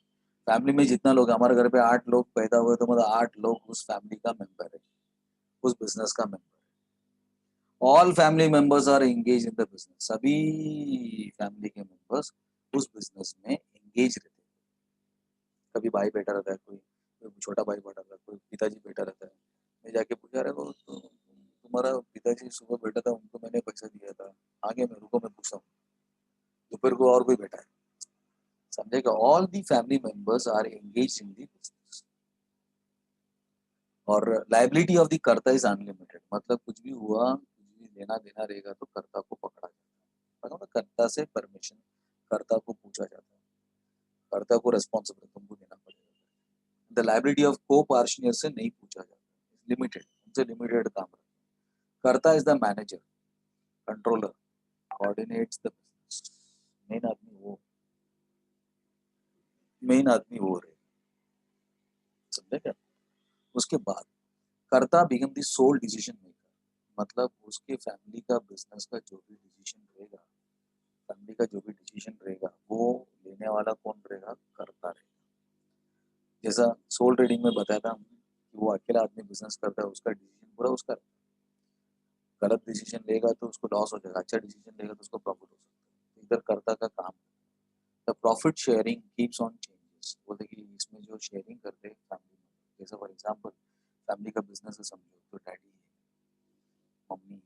फैमिली में जितना लोग, हमारे घर पे 8 लोग पैदा हुए तो मतलब 8 लोग उस फैमिली का मेंबर है, उस बिजनेस का मेंबर है। All family members are engage in the business. सभी फैमिली के मेंबर्स उस बिजनेस में एंगेज रहते हैं। कभी भाई बैठा रहता है, कोई छोटा भाई बैठा रहता है, कोई पिताजी बैठा रहता है। मैं जाके पूछा, रहे वो तो तुम्हारा पिताजी सुबह बैठा था, उनको मैंने पैसा दिया था, आगे मैं रुको मैं पूछता हूँ। दोपहर को और कोई बैठा है, समझेगा? All the family members are engage in the business. और liability of the karta is unlimited, मतलब कुछ भी हुआ, कुछ भी लेना देना रहेगा तो कर्ता को पकड़ा जाता है, मतलब कर्ता से परमिशन, कर्ता को पूछा जाता है, कर्ता को रेस्पॉन्सिबल तुमको देना पड़ेगा। द लाइबिलिटी ऑफ को पार्टनर से नहीं पूछा जाता, लिमिटेड, उनसे लिमिटेड काम रखता है। कर्ता is the manager, controller, coordinates the business. Main आदमी वो, मेन आदमी वो रहे, समझे क्या? उसके बाद karta become the sole decision maker, मतलब उसके फैमिली का बिजनेस का जो भी डिसीजन रहेगा, फैमिली का जो भी डिसीजन रहेगा वो लेने वाला कौन रहेगा? कर्ता रहेगा। जैसा सोल ट्रेडिंग में बताया था हमने कि वो अकेला आदमी बिजनेस करता है, उसका डिसीजन पूरा उसका, गलत डिसीजन लेगा तो उसको लॉस हो जाएगा, अच्छा डिसीजन लेगा तो उसको प्रॉफिट हो सकता है। इधर कर्ता का काम, the profit sharing keeps on changes, बोलते कि इसमें जो शेयरिंग करते हैं फैमिली में, जैसे फॉर एग्जांपल फैमिली का बिजनेस है समझो, तो डैडी है, मम्मी है,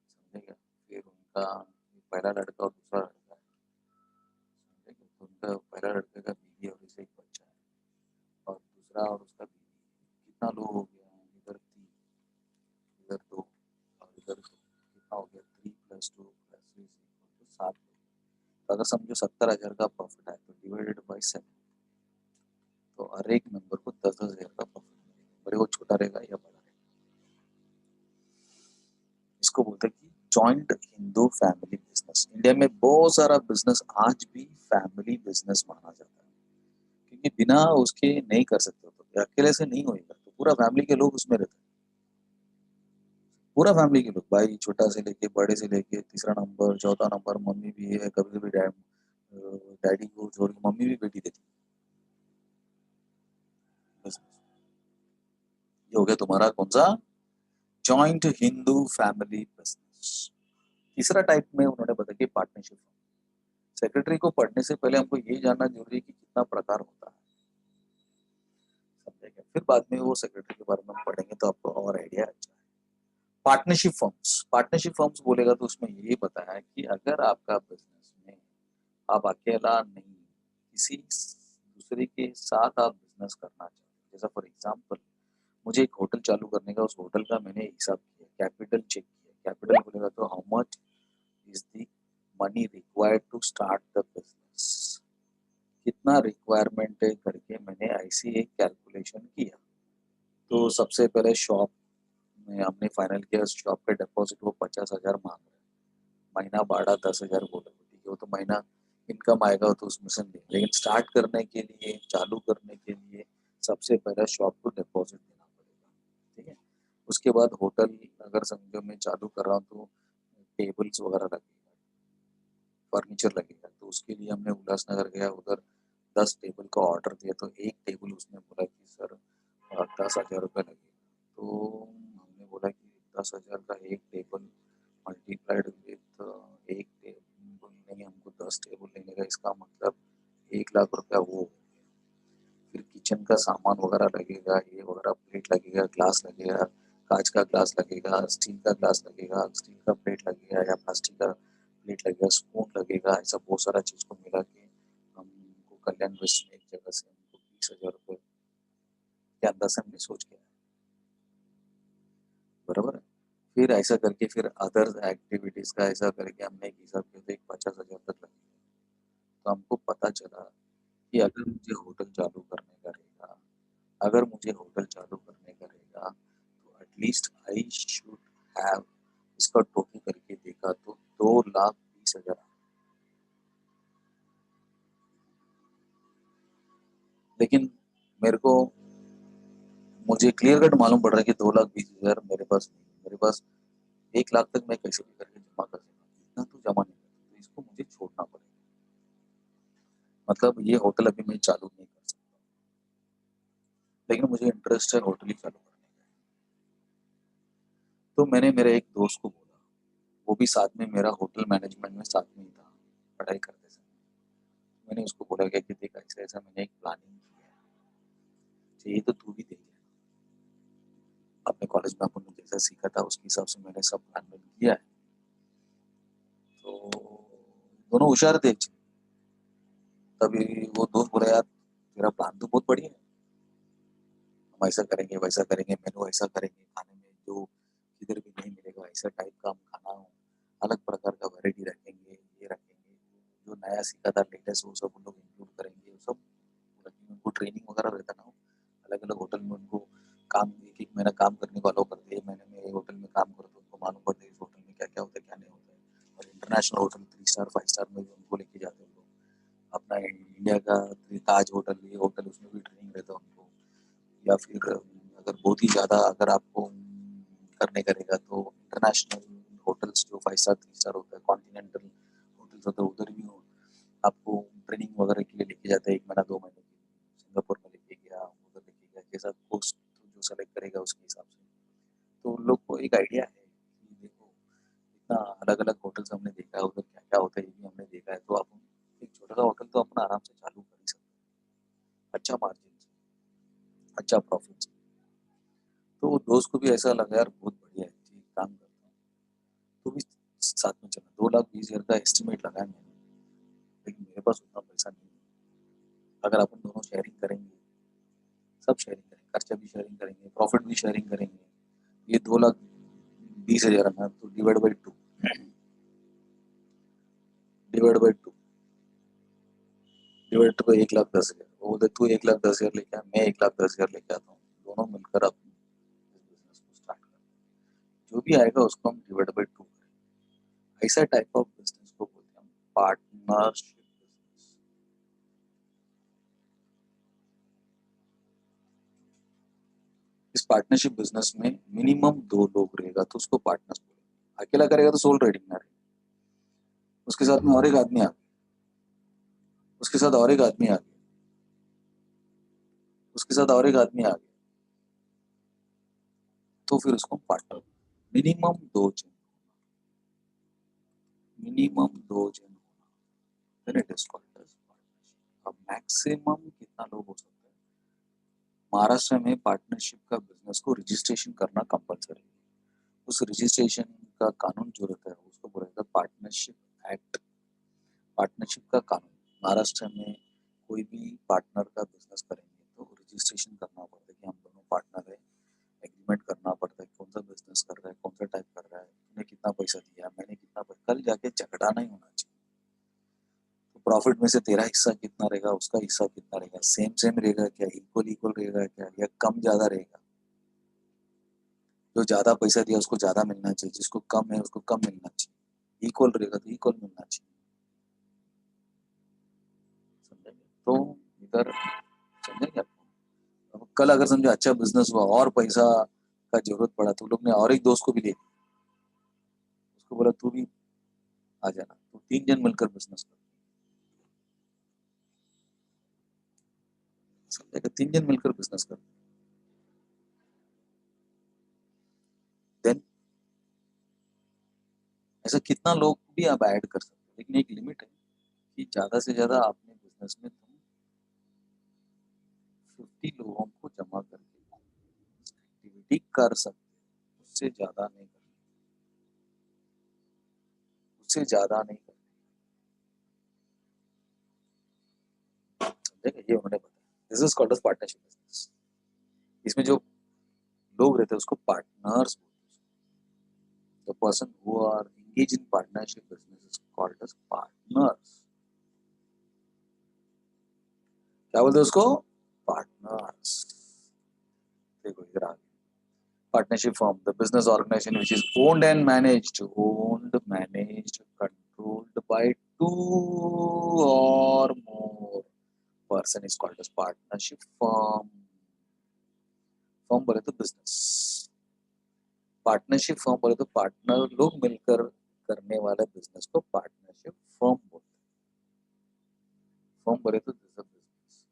समझेगा, फिर उनका पहला लड़का और दूसरा लड़का है, समझेगा, तो उनका पहला लड़के का बीवी और इसे एक बच्चा है, और दूसरा और उसका बीवी, कितना लोग हो गया? इधर तीन, इधर दो, और इधर दो, कितना हो गया? 3 + 2 + 3 = 7 लोग। तो अगर समझो 70,000 का प्रॉफिट है तो डिवाइडेड बाई 7, तो हर एक मेंबर को 10,000 का प्रॉफिट मिलेगा, भले वो छोटा रहेगा या बड़ा रहेगा। इसको बोलते हैं कि joint Hindu family business. India में बहुत सारा बिजनेस आज भी फैमिली बिजनेस माना जाता है, क्योंकि बिना उसके नहीं कर सकते, तो अकेले से नहीं होएगा, तो पूरा फैमिली के लोग उसमें रहते हैं, पूरा फैमिली के लोग, भाई छोटा से लेके बड़े से लेके तीसरा नंबर चौथा नंबर, मम्मी भी है, कभी कभी डैडी को छोड़ के मम्मी भी बेटी देती है। ये हो गया तुम्हारा कौन सा? Joint Hindu family business. तीसरा टाइप में उन्होंने बताया कि पार्टनरशिप। सेक्रेटरी को पढ़ने से पहले हमको ये जानना जरूरी है कि कितना प्रकार होता है, समझेगा, फिर बाद में वो सेक्रेटरी के बारे में हम पढ़ेंगे तो आपको और आइडिया अच्छा है। पार्टनरशिप फर्म्स, पार्टनरशिप फर्म्स बोलेगा तो उसमें ये बताया है कि अगर आपका बिजनेस में आप अकेला नहीं, किसी दूसरे के साथ आप बिजनेस करना चाहते हैं, जैसा फॉर एग्जाम्पल मुझे एक होटल चालू करने का, उस होटल का मैंने हिसाब किया, कैपिटल चेक किया, कैपिटल बोलेगा तो how much is the money required to start the business, कितना रिक्वायरमेंट है करके मैंने ऐसी एक कैलकुलेशन किया। तो सबसे पहले शॉप में हमने फाइनल किया, शॉप का डिपॉजिट वो 50,000 मांग रहे हैं, महीना भाड़ा 10,000 बोले, ठीक है, वो तो महीना इनकम आएगा तो उसमें से नहीं, लेकिन स्टार्ट करने के लिए, चालू करने के लिए सबसे पहले शॉप को डिपॉजिट देना पड़ेगा, ठीक है। उसके बाद होटल अगर समझो मैं चालू कर रहा हूँ तो टेबल्स वगैरह लगेगा, फर्नीचर लगेगा, तो उसके लिए हमने उल्लासनगर गया, उधर 10 टेबल का ऑर्डर दिया, तो एक टेबल उसने बोला कि सर 10,000 रुपये लगेगा। तो हमने बोला कि 10,000 का एक टेबल मल्टीप्लाइड विथ एक टेबल नहीं, हमको 10 टेबल लेने का, इसका मतलब 1,00,000 रुपया वो। फिर किचन का सामान वगैरह लगेगा, ये वगैरह, प्लेट लगेगा, ग्लास लगेगा, कांच का ग्लास लगेगा, स्टील का ग्लास लगेगा, स्टील का प्लेट लगेगा या प्लास्टिक का प्लेट लगेगा, स्पून लगेगा, ऐसा बहुत सारा चीज को मिला के हमको कल्याण वेस्ट में एक जगह से हमको 20,000 रुपये के अंदर से हमने सोच किया, बराबर है। फिर ऐसा करके फिर अदर एक्टिविटीज का ऐसा करके हमने एक हिसाब किया तो एक 50,000 तक लगेगा। तो हमको पता चला कि अगर मुझे होटल चालू करने का रहेगा, अगर मुझे होटल चालू करने का रहेगा तो एटलीस्ट आई शुड हैव, इसका टोटल करके देखा तो 2,20,000, लेकिन मेरे को, मुझे क्लियर कट मालूम पड़ रहा है कि 2,20,000 मेरे पास नहीं है, मेरे पास 1,00,000 तक मैं कैसे भी करके जमा कर सकता, इतना तो जमा नहीं करता, तो इसको मुझे छोड़ना पड़ेगा, मतलब ये होटल अभी मैं चालू नहीं कर सकता, लेकिन मुझे इंटरेस्ट है होटल ही चालू करने का। तो मैंने मेरे एक दोस्त को बोला, वो भी साथ में मेरा होटल मैनेजमेंट में साथ में ही था पढ़ाई करते समय, मैंने उसको बोला कि देख ऐसा ऐसा मैंने एक प्लानिंग किया है, चाहिए तो तू भी देख ले, अपने कॉलेज में अपन ने जैसा सीखा था उसके हिसाब से मैंने सब प्लान किया है। तो दोनों होशियार थे, तभी वो दोस्त बोला यार तेरा प्लान तो बहुत बढ़िया है, हम ऐसा करेंगे वैसा करेंगे, मेनू ऐसा करेंगे, खाने में जो किधर भी नहीं मिलेगा ऐसा टाइप का हम खाना हो, अलग प्रकार का वैरायटी रखेंगे, ये रखेंगे, जो नया सीखा था लेटेस्ट वो सब उन लोग इंक्लूड करेंगे, वो सब रखेंगे। उनको ट्रेनिंग वगैरह रहता ना, अलग अलग होटल में उनको काम एक एक महीना काम करने को अलाउ करते हैं, महीने में एक होटल में काम करो तो उनको मालूम पड़ता है इस होटल में क्या क्या होता है क्या नहीं होता है। और इंटरनेशनल होटल 3 स्टार 5 स्टार में भी उनको लेके जाते हैं लोग, अपना इंडिया का ताज होटल ये होटल उसमें भी ट्रेनिंग रहता है उनको। या फिर अगर बहुत ही ज़्यादा अगर आपको करने करेगा तो इंटरनेशनल होटल्स जो 5 स्टार 3 स्टार होता है, कॉन्टिनेंटल होटल्स होता है, उधर भी आपको ट्रेनिंग वगैरह के लिए लेके जाता है 1 महीना 2 महीने के लिए। सिंगापुर में लेके गया, उधर लेके गया, जैसा कोर्स जो सेलेक्ट करेगा उसके हिसाब से। तो उन लोग को एक आइडिया है कि देखो इतना अलग अलग होटल्स हमने देखा है, उधर क्या क्या होता है ये भी हमने देखा है, तो आप एक छोटा सा होटल तो अपना आराम से चालू कर ही सकते हैं, अच्छा मार्जिन से, अच्छा प्रॉफिट से। तो वो दोस्त को भी ऐसा लगा यार बहुत बढ़िया है ठीक काम करता हूँ, तो भी साथ में चला। 2,20,000 का एस्टिमेट लगाया मैंने, लेकिन मेरे पास उतना पैसा नहीं है। अगर अपन दोनों शेयरिंग करेंगे, सब शेयरिंग करेंगे, खर्चा भी शेयरिंग करेंगे, प्रॉफिट भी शेयरिंग करेंगे, ये 2,20,000 है ना, तो divide by two divide two 1,10,000। वो बोलते तू 1,10,000 लेके आ, मैं 1,10,000 लेके आता हूँ, दोनों मिलकर अपने बिजनेस को स्टार्ट करें, जो भी आएगा उसको हम डिवाइड बाई 2 करें। ऐसा टाइप ऑफ बिजनेस को बोलते हैं पार्टनरशिप बिजनेस। इस पार्टनरशिप बिजनेस में मिनिमम 2 लोग रहेगा तो उसको पार्टनर्स बोलेंगे। अकेला करेगा तो सोल ट्रेडिंग में रहेगा, उसके साथ में और एक आदमी आ गया, उसके साथ और एक आदमी आ गया, उसके साथ और एक आदमी आ गया, तो फिर उसको पार्टनर। मिनिमम 2 जन, मिनिमम 2 जन, then it is called as partnership। अब मैक्सिमम कितना लोग हो सकते हैं? महाराष्ट्र में पार्टनरशिप का बिजनेस को रजिस्ट्रेशन करना कंपलसरी है। उस रजिस्ट्रेशन का कानून जो रहता है उसको बोला जाता है पार्टनरशिप एक्ट। पार्टनरशिप का कानून महाराष्ट्र में कोई भी पार्टनर का बिजनेस करेंगे तो रजिस्ट्रेशन करना पड़ता है कि हम दोनों पार्टनर है, एग्रीमेंट करना पड़ता है कौन सा बिजनेस कर रहा है, कौन सा टाइप कर रहा है, तूने कितना पैसा दिया, मैंने कितना पैसा, कल जाके झगड़ा नहीं होना चाहिए। तो प्रॉफिट में से तेरा हिस्सा कितना रहेगा, उसका हिस्सा कितना रहेगा, सेम सेम रहेगा क्या, इक्वल इक्वल रहेगा क्या, या कम ज्यादा रहेगा। जो ज्यादा पैसा दिया उसको ज्यादा मिलना चाहिए, जिसको कम है उसको कम मिलना चाहिए, इक्वल रहेगा तो इक्वल मिलना चाहिए। समझेंगे तो इधर, समझेंगे आप? अब कल अगर समझो अच्छा बिजनेस हुआ और पैसा का जरूरत पड़ा तो लोग ने और एक दोस्त को भी ले लिया, उसको बोला तू भी आ जाना, तो 3 जन मिलकर बिजनेस कर, समझेगा, 3 जन मिलकर बिजनेस कर। देन ऐसा कितना लोग भी आप ऐड कर सकते हो, लेकिन एक लिमिट है कि ज्यादा से ज्यादा अपने बिजनेस में तुम 50 लोगों को जमा करके एक्टिविटी कर सकते हो, उससे ज्यादा नहीं कर, उससे ज्यादा नहीं कर, समझेगा, ये उन्होंने बताया। This is called as partnership business. इसमें जो लोग रहते हैं उसको पार्टनर्स बोलते हैं। The person who are engaged in partnership business is called as partners। क्या बोलते हैं उसको? पार्टनर्स। देखो इधर आ गया, partnership firm, the business organization which is owned, managed, controlled by 2 or more person is called as partnership firm। Firm बोले तो business, partnership firm बोले तो पार्टनर लोग मिलकर करने वाला बिजनेस को पार्टनरशिप फर्म बोलते हैं। फर्म बोले तो business.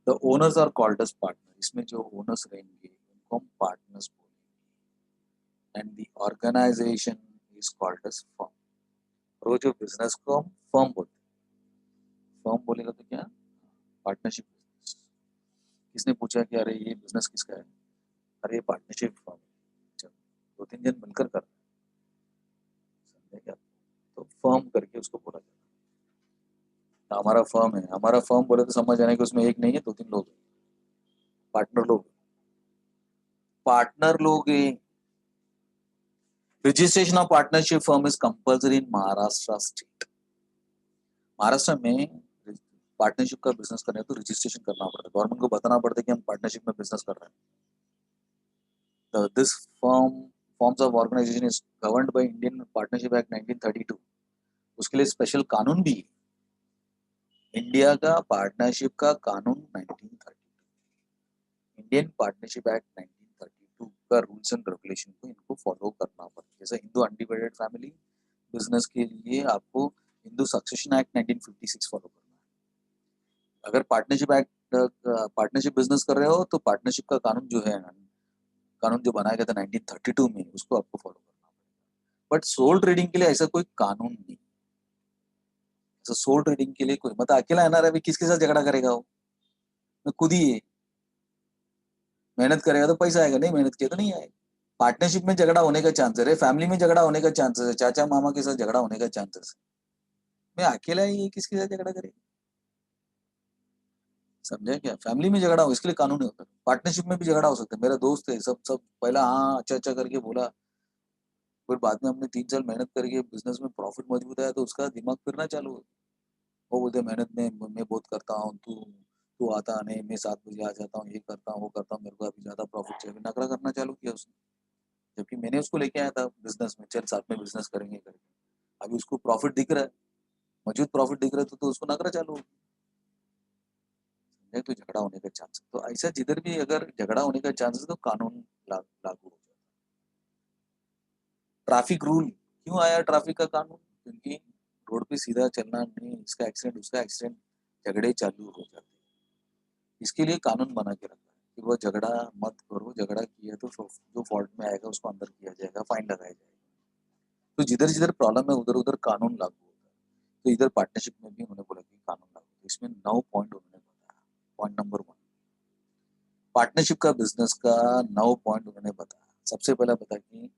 The owners are called as partner, इसमें जो ओनर्स रहेंगे उनको हम पार्टनर्स बोलेंगे। And the organization is called as firm, और वो जो बिजनेस को हम फर्म बोलते हैं। फर्म बोलेगा तो क्या? Partnership business. किसने पूछा कि अरे ये बिजनेस किसका है? अरे ये पार्टनरशिप फर्म, चलो 2-3 जन मिलकर कर रहे हैं, समझे क्या? तो फर्म करके उसको बोला जाता है। हमारा फर्म है, हमारा फर्म बोले तो समझ आने कि उसमें एक नहीं है 2-3 लोग हैं। पार्टनर लोग registration of partnership firm is compulsory in Maharashtra state. Maharashtra में पार्टनरशिप का बिजनेस करने तो रजिस्ट्रेशन करना पड़ता है, गवर्नमेंट को बताना पड़ता है कि हम पार्टनरशिप में बिजनेस कर रहे हैं। This forms of organization is governed by Indian partnership act 1932। उसके लिए स्पेशल कानून भी है, इंडिया का पार्टनरशिप का कानून 1932, इंडियन पार्टनरशिप एक्ट 1932 का रूल्स एंड रेगुलेशन को इनको फॉलो करना पड़ता है। जैसे हिंदू अनडिवाइडेड फैमिली बिजनेस के लिए आपको हिंदू सक्सेशन एक्ट 1956 फॉलो करना है। अगर पार्टनरशिप बिजनेस कर रहे हो तो पार्टनरशिप का कानून जो है, कानून जो बनाया गया था 1932 में, उसको आपको फॉलो करना पड़ेगा। बट सोल ट्रेडिंग के लिए ऐसा कोई कानून नहीं। तो सोल ट्रेडिंग के लिए कोई मतलब अकेला एनआरआई अभी किसके साथ झगड़ा करेगा? वो खुद ही है। मेहनत करेगा तो पैसा आएगा, नहीं मेहनत किया तो नहीं आएगा। पार्टनरशिप में झगड़ा होने का चांसेस है, फैमिली में झगड़ा होने का चांसेस है, चाचा मामा के साथ झगड़ा होने का चांसेस है। मैं अकेला ही किसके साथ झगड़ा करेगा? समझे क्या? फैमिली में झगड़ा हो इसके लिए कानून होता है, पार्टनरशिप में भी झगड़ा हो सकता है। मेरा दोस्त है, सब सब पहला हाँ अच्छा अच्छा करके बोला, फिर बाद में हमने 3 साल मेहनत करके बिजनेस में प्रॉफिट मजबूत आया तो उसका दिमाग फिरना चालू हो। वो बोलते मेहनत में मैं बहुत करता हूँ, तू तू आता नहीं, मैं 7 बजे आ जाता हूँ, ये करता हूँ वो करता हूँ, मेरे को अभी ज्यादा प्रॉफिट चाहिए, नखरा करना चालू किया उसने। जबकि मैंने उसको लेके आया था बिजनेस में, चल साथ में बिजनेस करेंगे करके। अभी उसको प्रॉफिट दिख रहा है, मौजूद प्रॉफिट दिख रहा है, तो उसको नखरा चालू हो गया, तो झगड़ा होने का चांस। तो ऐसा जिधर भी अगर झगड़ा होने का चांस है तो कानून लागू हो जाता है। ट्रैफिक रूल क्यों आया? ट्रैफिक का कानून क्योंकि रोड पे सीधा चलना नहीं, इसका एक्सीडेंट उसका एक्सीडेंट, झगड़े चालू हो जाते हैं। इसके लिए कानून बना के रखा है कि वो झगड़ा मत करो, झगड़ा किया तो जो फॉल्ट में आएगा उसको अंदर किया जाएगा, फाइन लगाया जाएगा। तो जिधर जिधर प्रॉब्लम है उधर उधर कानून लागू होता है। तो इधर पार्टनरशिप में भी उन्होंने बोला कि कानून लागू होता है। इसमें 9 पॉइंट उन्होंने बताया। पॉइंट नंबर 1, पार्टनरशिप का बिजनेस का 9 पॉइंट उन्होंने बताया। सबसे पहला बता कि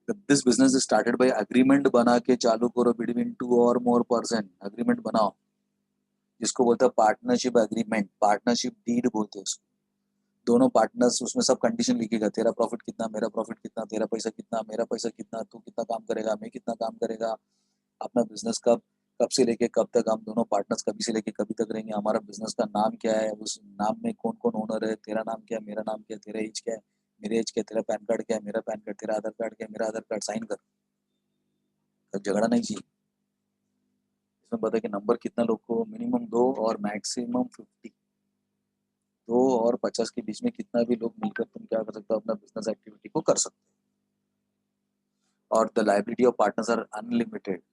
this business is started by agreement बना के चालू करो बिटवीन 2 और मोर पर्सन। अग्रीमेंट बनाओ, जिसको बोलते हैं पार्टनरशिप एग्रीमेंट, पार्टनरशिप डीड बोलते हैं उसको। दोनों पार्टनर्स उसमें सब कंडीशन लिखेगा, तेरा प्रॉफिट कितना, मेरा प्रॉफिट कितना, तेरा पैसा कितना, मेरा पैसा कितना, तू कितना काम करेगा, मैं कितना काम करेगा, अपना बिजनेस कब कब से लेके कब तक हम दोनों पार्टनर्स कभी से लेके कभी तक रहेंगे, हमारा बिजनेस का नाम क्या है, उस नाम में कौन कौन ओनर है, तेरा नाम क्या है, मेरा नाम क्या है, तेरा एज क्या है, मेरे एज क्या है, तेरा पैन कार्ड क्या है, मेरा पैन कार्ड, तेरा आधार कार्ड क्या है, मेरा आधार कार्ड, साइन कर। तब झगड़ा नहीं चाहिए। इसमें पता है कि नंबर कितना लोग को, मिनिमम 2 और मैक्सिमम 50, 2 और 50 के बीच में कितना भी लोग मिलकर तुम क्या कर सकते हो, अपना बिजनेस एक्टिविटी को कर सकते हो। और the liability of partners are unlimited,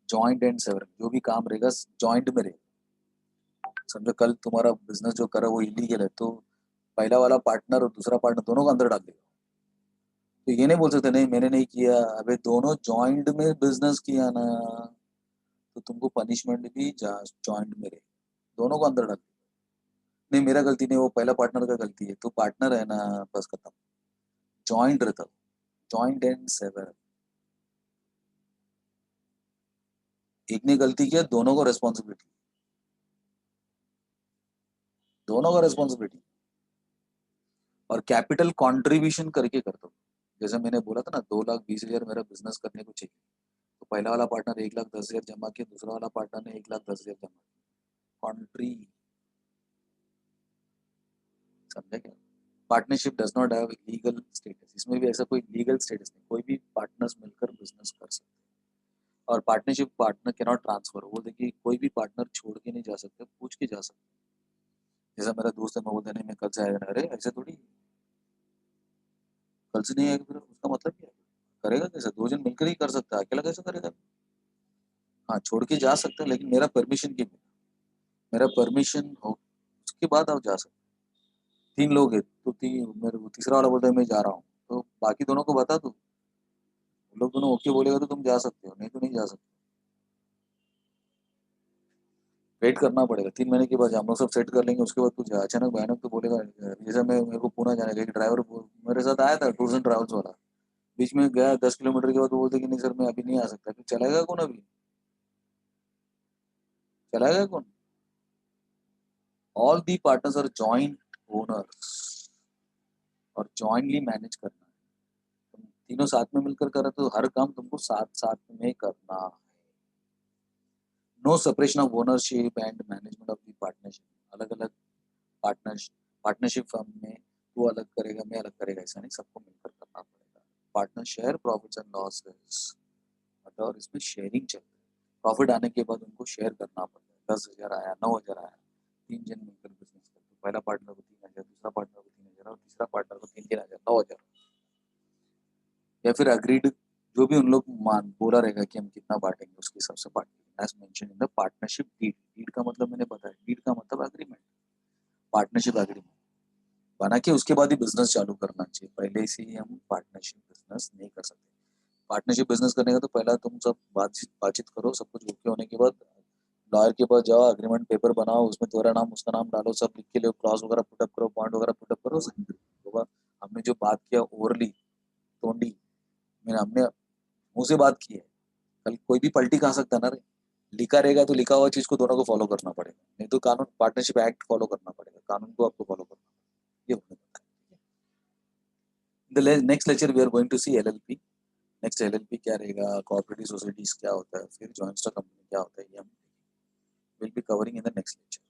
joint and several, जो भी काम रहेगा जॉइंट में रहेगा। समझो कल तुम्हारा बिजनेस जो करा वो इलीगल है, तो पहला वाला पार्टनर और दूसरा पार्टनर दोनों को अंदर डाल देगा। तो ये नहीं बोल सकते नहीं मैंने नहीं किया, अबे दोनों जॉइंट में बिजनेस किया ना, तो तुमको पनिशमेंट भी जॉइंट में रहे, दोनों को अंदर डाल। नहीं मेरा गलती नहीं, वो पहला पार्टनर का गलती है, तो पार्टनर है ना, बस खत्म। जॉइंट रहता, जॉइंट एंड सेवर, एक ने गलती किया दोनों को रेस्पॉन्सिबिलिटी, दोनों का रेस्पॉन्सिबिलिटी। और कैपिटल कंट्रीब्यूशन करके कर दो। जैसे मैंने बोला था ना 2,20,000 मेरा बिजनेस करने को चाहिए, तो पहला वाला पार्टनर 1,10,000 जमा किया, दूसरा वाला पार्टनर ने 1,10,000 जमा किया, कंट्री। समझे क्या? Partnership does not have legal status, इसमें भी ऐसा कोई लीगल स्टेटस नहीं, कोई भी पार्टनर्स मिलकर बिजनेस कर सकते हैं। और partnership partner can not transfer, वो देखिए कोई भी पार्टनर छोड़ के नहीं जा सकते, पूछ के जा सकते। जैसा मेरा दोस्त है, मैं बोलता नहीं मैं कल से आएगा ना, अरे ऐसे थोड़ी, कल से नहीं आएगा फिर उसका मतलब क्या है? करेगा कैसे? 2 जन मिलकर ही कर सकता है, अकेला कैसे करेगा? हाँ छोड़ के जा सकते हैं, लेकिन मेरा परमिशन के बिना, मेरा परमिशन हो उसके बाद आप जा सकते। 3 लोग है तो मेरे को तीसरा वाला बोलता है मैं जा रहा हूँ, तो बाकी दोनों को बता दो, वो लोग दोनों ओके बोलेगा तो तुम जा सकते हो, नहीं तो नहीं जा सकते। वेट करना पड़ेगा 3 महीने के बाद, हम लोग सब सेट कर लेंगे, उसके बाद कुछ अचानक भयानक तो बोलेगा। जैसे मैं मेरे को पुणे जाने का एक ड्राइवर मेरे साथ आया था, टूर्स एंड ट्रैवल्स वाला, बीच में गया 10 किलोमीटर के बाद वो बोलते कि नहीं सर मैं अभी नहीं आ सकता, फिर चलाएगा कौन अभी? चलाएगा कौन? All the partners are joint owners और जॉइंटली मैनेज करना है। तुम तीनों साथ में मिलकर कर रहे हो तो हर काम तुमको साथ साथ में करना है। No separation of ownership and management of the partnership. अलग अलग पार्टनरशिप फर्म में तू अलग करेगा, मैं अलग करेगा, ऐसा नहीं, सबको मिलकर करना पड़ेगा। Partner share profits and losses, और इसमें शेयरिंग चल रही है। प्रॉफिट आने के बाद उनको शेयर करना पड़ता है। 10,000 आया, 9,000 आया, 3 जन मिलकर बिजनेस करते हैं। पहला पार्टनर को 3,000, दूसरा पार्टनर को 3,000 और तीसरा पार्टनर को 3,000, 9,000। या फिर अग्रीड, जो भी उन लोग मान बोला रहेगा कि हम कितना बांटेंगे उसके हिसाब से बांटेंगे। As mention in the partnership deed. Deed का मतलब मैंने बताया, डीड का मतलब अग्रीमेंट, पार्टनरशिप अग्रीमेंट बना के उसके बाद ही बिजनेस चालू करना चाहिए। पहले से ही हम पार्टनरशिप बिजनेस नहीं कर सकते। पार्टनरशिप बिजनेस करने का तो पहला तुम सब बातचीत करो, सब कुछ ओके होने के बाद लॉयर के पास जाओ, अग्रीमेंट पेपर बनाओ, उसमें तुम्हारा नाम उसका नाम डालो, सब लिख के लो, क्लॉज वगैरह पुटअप करो, पॉइंट वगैरह पुटअप करो, sign होगा। हमने जो बात किया ओवरली तोंडी मैंने, हमने मुंह से बात की है, कल कोई भी पलटी खा सकता ना रे। लिखा रहेगा तो लिखा हुआ चीज को दोनों को फॉलो करना पड़ेगा, नहीं तो कानून पार्टनरशिप एक्ट फॉलो करना पड़ेगा, कानून को आपको फॉलो करना पड़ेगा। ये होने the next lecture we are going to see LLP. Next LLP क्या रहेगा, कोऑपरेटिव सोसाइटीज क्या होता है, फिर जॉइंट स्टॉक कंपनी क्या होता है, ये हम will be covering in the next lecture.